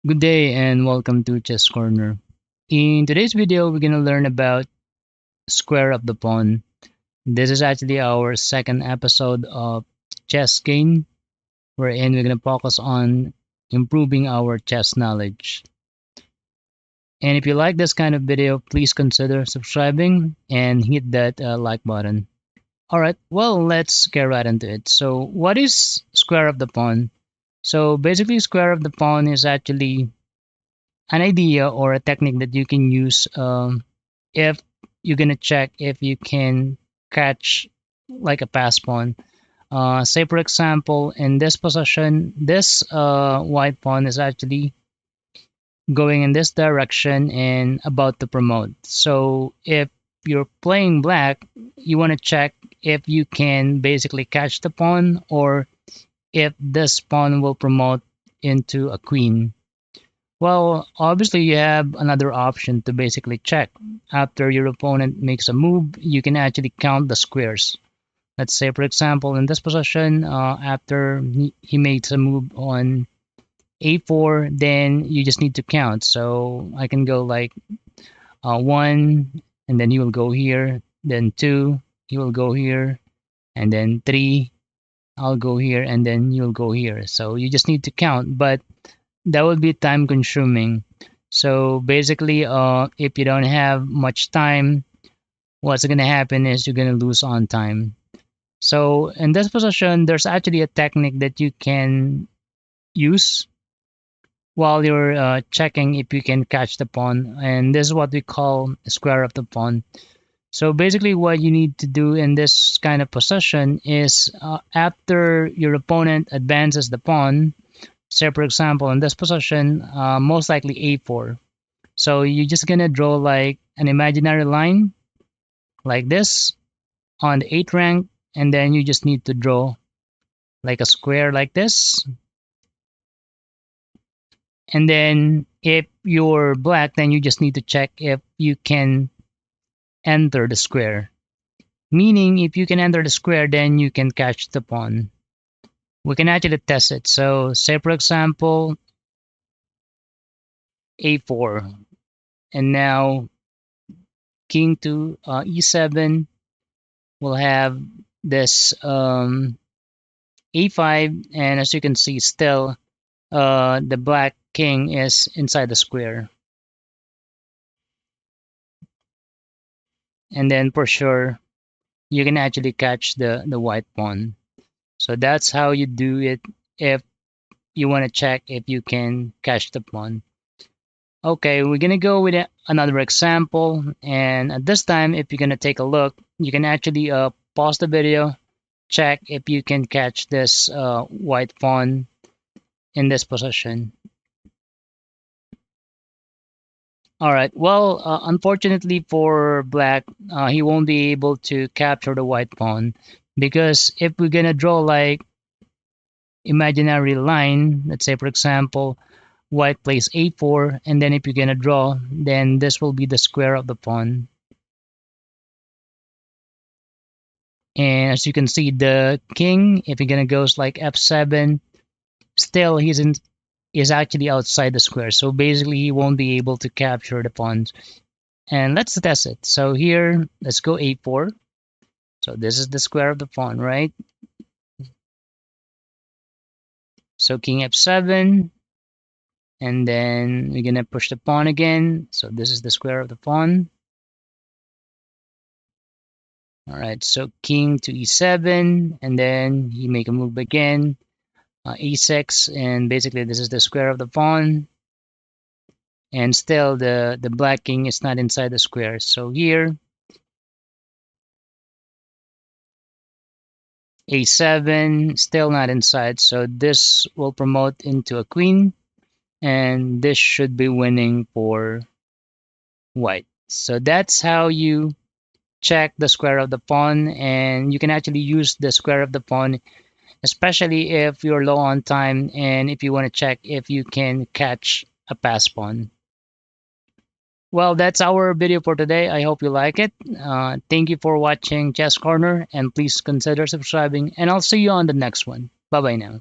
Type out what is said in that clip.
Good day and welcome to Chess Corner. In today's video, we're going to learn about Square of the Pawn. This is actually our second episode of Chess Game, wherein we're going to focus on improving our chess knowledge. And if you like this kind of video, please consider subscribing and hit that like button. Alright, well, let's get right into it. So, what is Square of the Pawn? So, basically, Square of the Pawn is actually an idea or a technique that you can use if you're gonna check if you can catch like a pass pawn. Say for example, in this position, this white pawn is actually going in this direction and about to promote. So if you're playing black, you want to check if you can basically catch the pawn or if this pawn will promote into a queen. Well, obviously, you have another option to basically check. After your opponent makes a move, you can actually count the squares. Let's say, for example, in this position, after he makes a move on a4, then you just need to count. So I can go like 1, and then he will go here, then 2, he will go here, and then 3, I'll go here, and then you'll go here. So you just need to count. But that would be time consuming. So basically, if you don't have much time, what's going to happen is you're going to lose on time. So in this position, there's actually a technique that you can use while you're checking if you can catch the pawn. And this is what we call square of the pawn. So basically, what you need to do in this kind of position is after your opponent advances the pawn, say for example in this position, most likely a4. So you're just gonna draw like an imaginary line like this on the 8th rank, and then you just need to draw like a square like this. And then if you're black, then you just need to check if you can enter the square. Meaning if you can enter the square, then you can catch the pawn. We can actually test it. So say for example a4, and now king to e7 will have this a5, and as you can see, still the black king is inside the square, and then for sure you can actually catch the white pawn. So that's how you do it if you want to check if you can catch the pawn. Okay, we're gonna go with another example, and at this time, if you're gonna take a look, you can actually pause the video, check if you can catch this white pawn in this position. All right. Well, unfortunately for black, he won't be able to capture the white pawn because if we're gonna draw like imaginary line, let's say for example, white plays a4, and then if you're gonna draw, then this will be the square of the pawn. And as you can see, the king, if you're gonna goes like f7, still is actually outside the square. So basically, he won't be able to capture the pawns. And let's test it. So here, let's go a4. So this is the square of the pawn, right? So king f7, and then we're gonna push the pawn again. So this is the square of the pawn. All right, so king to e7, and then you make a move again, e6, and basically this is the square of the pawn. And still the black king is not inside the square. So here, a7, still not inside. So this will promote into a queen, and this should be winning for white. So that's how you check the square of the pawn, and you can actually use the square of the pawn, especially if you're low on time and if you want to check if you can catch a pass pawn. Well, that's our video for today. I hope you like it. Thank you for watching Chess Corner, and please consider subscribing, and I'll see you on the next one. Bye bye now.